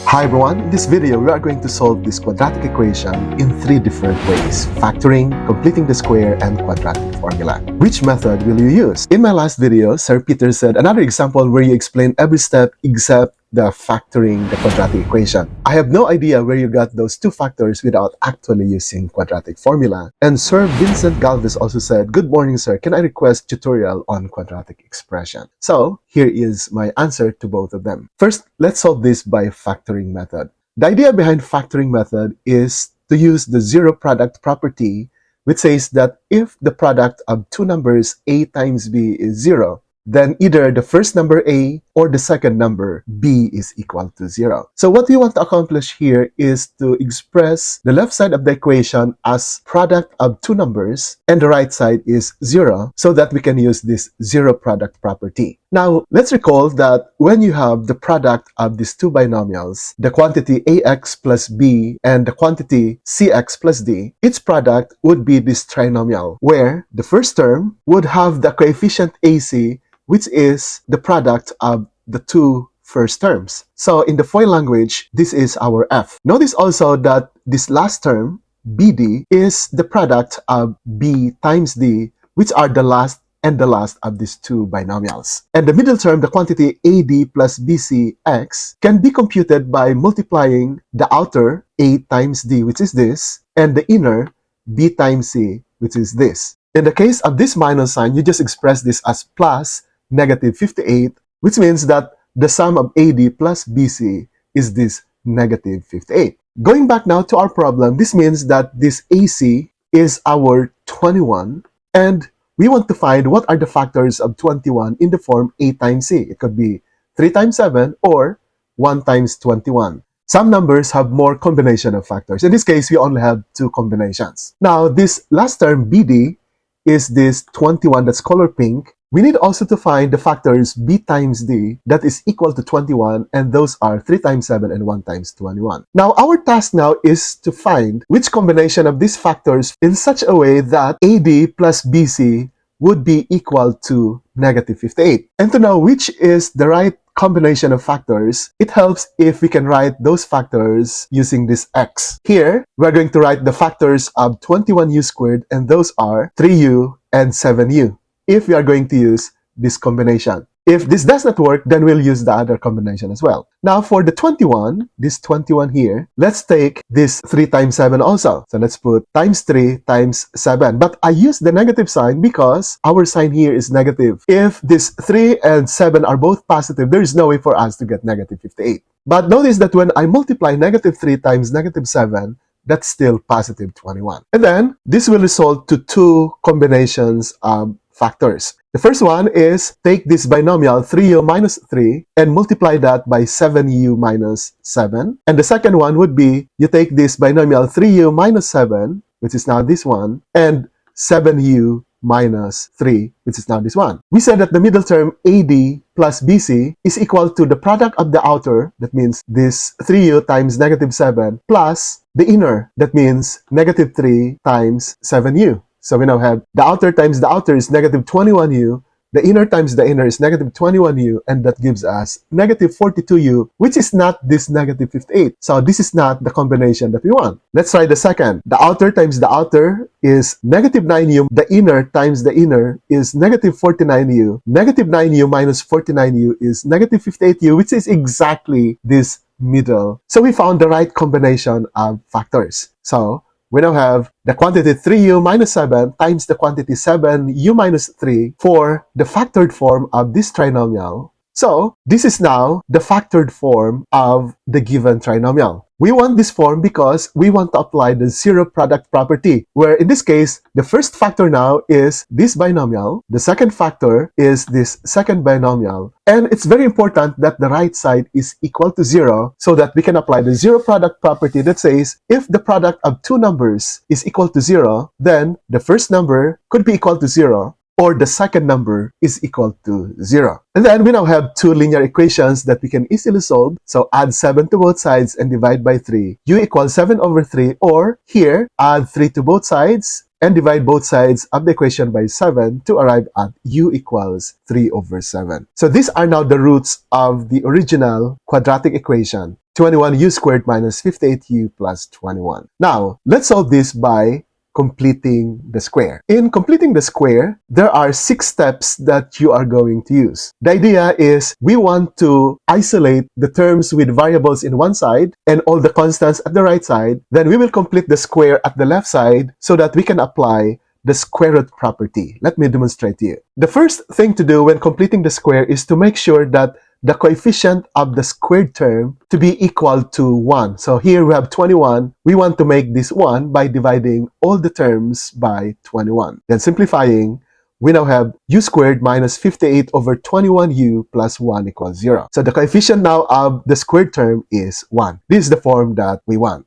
Hi everyone, in this video we are going to solve this quadratic equation in three different ways: factoring, completing the square, and quadratic formula. Which method will you use? In my last video, Sir Peter said another example where you explain every step except the factoring the quadratic equation. I have no idea where you got those two factors without actually using quadratic formula. And Sir Vincent Galvez also said, "Good morning, sir. Can I request tutorial on quadratic expression?" So here is my answer to both of them. First, let's solve this by factoring method. The idea behind factoring method is to use the zero product property, which says that if the product of two numbers a times b is zero, then either the first number a or the second number b is equal to 0. So what we want to accomplish here is to express the left side of the equation as product of two numbers and the right side is 0 so that we can use this zero product property. Now, let's recall that when you have the product of these two binomials, the quantity ax plus b and the quantity cx plus d, its product would be this trinomial, where the first term would have the coefficient ac, which is the product of the two first terms. So in the FOIL language, this is our f. Notice also that this last term, bd, is the product of b times d, which are the last and the last of these two binomials. And the middle term, the quantity ad plus bcx, can be computed by multiplying the outer a times d, which is this, and the inner b times c, which is this. In the case of this minus sign, you just express this as plus negative 58, which means that the sum of AD plus BC is this negative 58. Going back now to our problem, this means that this AC is our 21, and we want to find what are the factors of 21 in the form A times C. It could be 3 times 7 or 1 times 21. Some numbers have more combination of factors. In this case, we only have two combinations. Now, this last term, BD, is this 21 that's color pink. We need also to find the factors b times d that is equal to 21, and those are 3 times 7 and 1 times 21. Now, our task now is to find which combination of these factors in such a way that AD plus BC would be equal to negative 58. And to know which is the right combination of factors, it helps if we can write those factors using this x. Here, we're going to write the factors of 21u squared, and those are 3u and 7u. If we are going to use this combination. If this does not work, then we'll use the other combination as well. Now for the 21, this 21 here, let's take this 3 times 7 also. So let's put times 3 times 7. But I use the negative sign because our sign here is negative. If this 3 and 7 are both positive, there is no way for us to get negative 58. But notice that when I multiply negative 3 times negative 7, that's still positive 21. And then this will result to two combinations of factors. The first one is take this binomial 3u minus 3 and multiply that by 7u minus 7. And the second one would be you take this binomial 3u minus 7, which is now this one, and 7u minus 3, which is now this one. We said that the middle term AD plus BC is equal to the product of the outer, that means this 3u times negative 7, plus the inner, that means negative 3 times 7u. So we now have the outer times the outer is negative 21u, the inner times the inner is negative 21u, and that gives us negative 42u, which is not this negative 58. So this is not the combination that we want. Let's try the second. The outer times the outer is negative 9u, the inner times the inner is negative 49u, negative 9u minus 49u is negative 58u, which is exactly this middle. So we found the right combination of factors. So we now have the quantity 3u minus 7 times the quantity 7u minus 3 for the factored form of this trinomial. So this is now the factored form of the given trinomial. We want this form because we want to apply the zero product property, where in this case, the first factor now is this binomial, the second factor is this second binomial, and it's very important that the right side is equal to 0 so that we can apply the zero product property that says if the product of two numbers is equal to 0, then the first number could be equal to 0, or the second number is equal to 0. And then we now have two linear equations that we can easily solve. So add 7 to both sides and divide by 3. U equals 7 over 3, or here, add 3 to both sides and divide both sides of the equation by 7 to arrive at u equals 3 over 7. So these are now the roots of the original quadratic equation. 21u squared minus 58u plus 21. Now, let's solve this by completing the square. In completing the square, there are 6 steps that you are going to use. The idea is we want to isolate the terms with variables in one side and all the constants at the right side. Then we will complete the square at the left side so that we can apply the square root property. Let me demonstrate to you. The first thing to do when completing the square is to make sure that the coefficient of the squared term to be equal to 1. So here we have 21. We want to make this 1 by dividing all the terms by 21. Then simplifying, we now have u squared minus 58 over 21u plus 1 equals 0. So the coefficient now of the squared term is 1. This is the form that we want.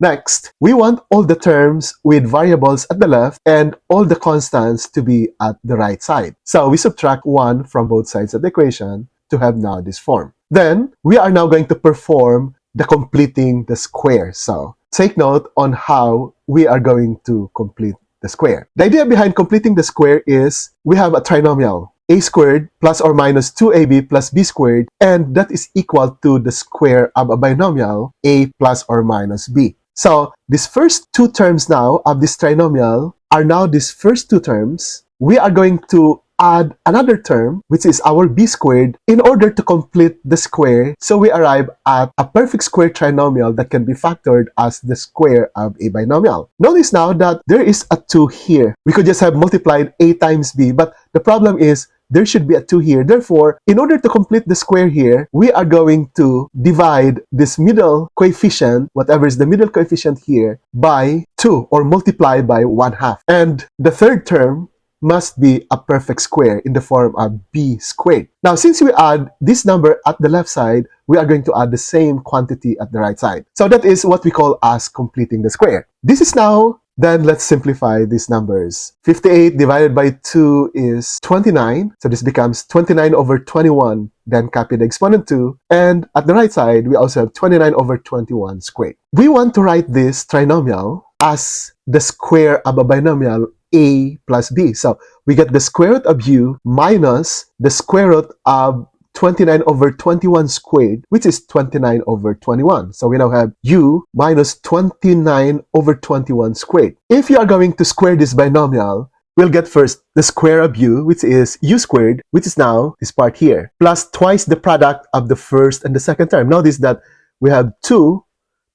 Next, we want all the terms with variables at the left and all the constants to be at the right side. So we subtract 1 from both sides of the equation to have now this form. Then, we are now going to perform the completing the square. So, take note on how we are going to complete the square. The idea behind completing the square is we have a trinomial, a squared plus or minus 2ab plus b squared, and that is equal to the square of a binomial, a plus or minus b. So, these first 2 terms now of this trinomial are now these first 2 terms. We are going to add another term, which is our b squared, in order to complete the square, so we arrive at a perfect square trinomial that can be factored as the square of a binomial. Notice now that there is a 2 here. We could just have multiplied a times b, but the problem is there should be a 2 here. Therefore, in order to complete the square here, we are going to divide this middle coefficient, whatever is the middle coefficient here, by 2, or multiply by 1/2. And the third term must be a perfect square in the form of b squared. Now, since we add this number at the left side, we are going to add the same quantity at the right side. So that is what we call as completing the square. This is now, then let's simplify these numbers. 58 divided by 2 is 29. So this becomes 29 over 21. Then copy the exponent 2. And at the right side, we also have 29 over 21 squared. We want to write this trinomial as the square of a binomial a plus b. So we get the square root of u minus the square root of 29 over 21 squared, which is 29 over 21. So we now have u minus 29 over 21 squared. If you are going to square this binomial, we'll get first the square of u, which is u squared, which is now this part here, plus twice the product of the first and the second term. Notice that we have 2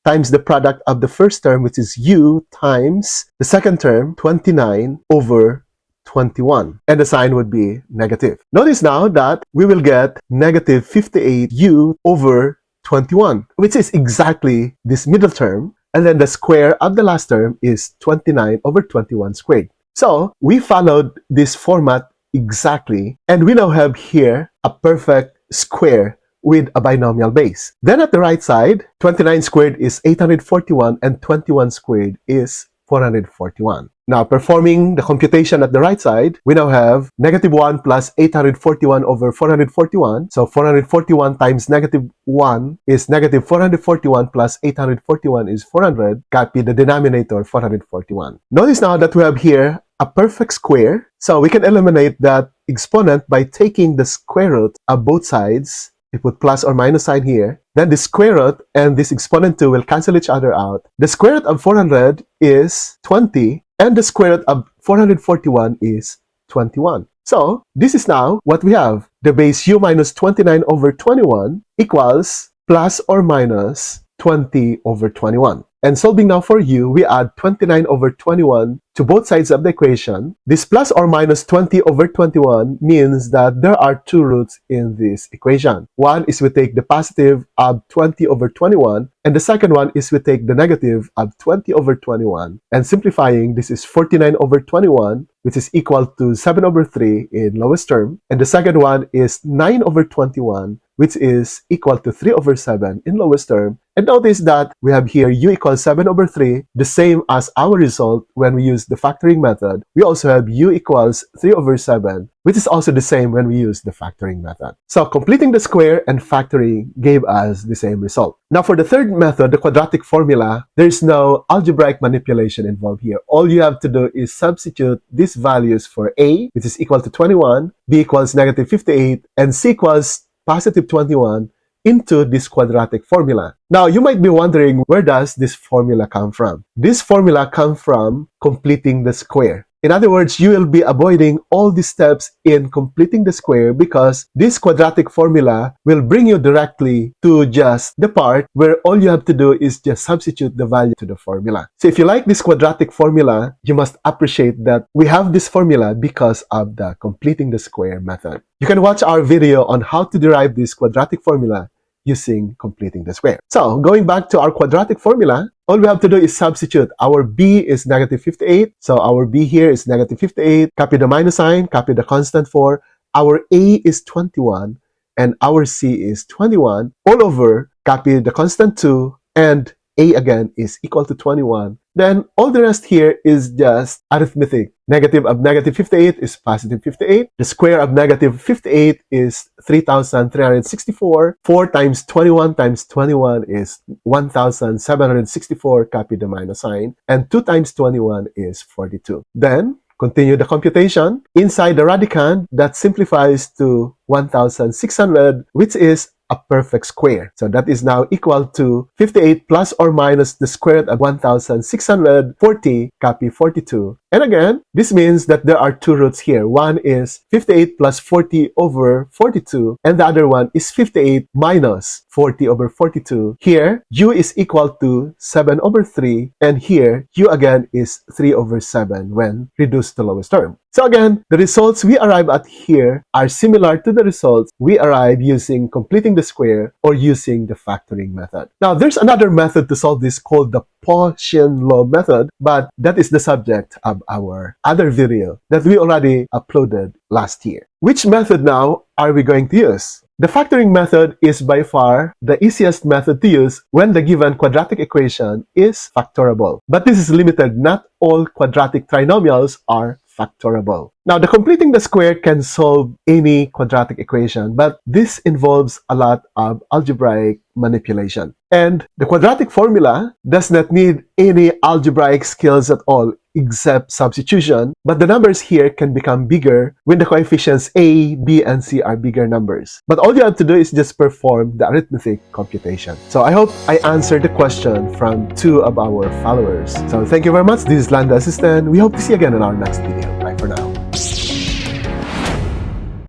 times the product of the first term, which is u, times the second term, 29 over 21. And the sign would be negative. Notice now that we will get negative 58u over 21, which is exactly this middle term. And then the square of the last term is 29 over 21 squared. So we followed this format exactly. And we now have here a perfect square with a binomial base. Then at the right side, 29 squared is 841 and 21 squared is 441. Now, performing the computation at the right side, we now have negative 1 plus 841 over 441. So 441 times negative 1 is negative 441 plus 841 is 400. Copy the denominator, 441. Notice now that we have here a perfect square. So we can eliminate that exponent by taking the square root of both sides. We put plus or minus sign here. Then the square root and this exponent 2 will cancel each other out. The square root of 400 is 20. And the square root of 441 is 21. So, this is now what we have. The base u minus 29 over 21 equals plus or minus 20 over 21. And solving now for u, we add 29 over 21 to both sides of the equation. This plus or minus 20 over 21 means that there are 2 roots in this equation. One is we take the positive of 20 over 21, and the second one is we take the negative of 20 over 21. And simplifying, this is 49 over 21, which is equal to 7 over 3 in lowest term. And the second one is 9 over 21, which is equal to 3 over 7 in lowest term. And notice that we have here u equals 7 over 3, the same as our result when we use the factoring method. We also have u equals 3 over 7, which is also the same when we use the factoring method. So completing the square and factoring gave us the same result. Now for the third method, the quadratic formula, there is no algebraic manipulation involved here. All you have to do is substitute these values for a, which is equal to 21, b equals negative 58, and c equals positive 21, into this quadratic formula. Now, you might be wondering, where does this formula come from? This formula comes from completing the square. In other words, you will be avoiding all the steps in completing the square because this quadratic formula will bring you directly to just the part where all you have to do is just substitute the value to the formula. So if you like this quadratic formula, you must appreciate that we have this formula because of the completing the square method. You can watch our video on how to derive this quadratic formula using completing the square. So going back to our quadratic formula, all we have to do is substitute. Our b is negative 58. So our b here is negative 58. Copy the minus sign, copy the constant 4. Our a is 21 and our c is 21. All over, copy the constant 2 and a again is equal to 21. Then all the rest here is just arithmetic. Negative of negative 58 is positive 58. The square of negative 58 is 3,364. 4 times 21 times 21 is 1,764. Copy the minus sign. And 2 times 21 is 42. Then continue the computation. Inside the radicand, that simplifies to 1,600, which is a perfect square. So that is now equal to 58 plus or minus the square root of 1,640, copy 42. And again, this means that there are two roots here. One is 58 plus 40 over 42, and the other one is 58 minus 40 over 42. Here, u is equal to 7 over 3, and here, u again is 3 over 7 when reduced to lowest term. So again, the results we arrive at here are similar to the results we arrive using completing the square or using the factoring method. Now, there's another method to solve this called the Gaussian law method, but that is the subject of our other video that we already uploaded last year. Which method now are we going to use? The factoring method is by far the easiest method to use when the given quadratic equation is factorable. But this is limited. Not all quadratic trinomials are factorable. Now, the completing the square can solve any quadratic equation, but this involves a lot of algebraic manipulation. And the quadratic formula does not need any algebraic skills at all except substitution, but the numbers here can become bigger when the coefficients a, b, and c are bigger numbers. But all you have to do is just perform the arithmetic computation. So I hope I answered the question from 2 of our followers. So thank you very much. This is Landa Assistant. We hope to see you again in our next video.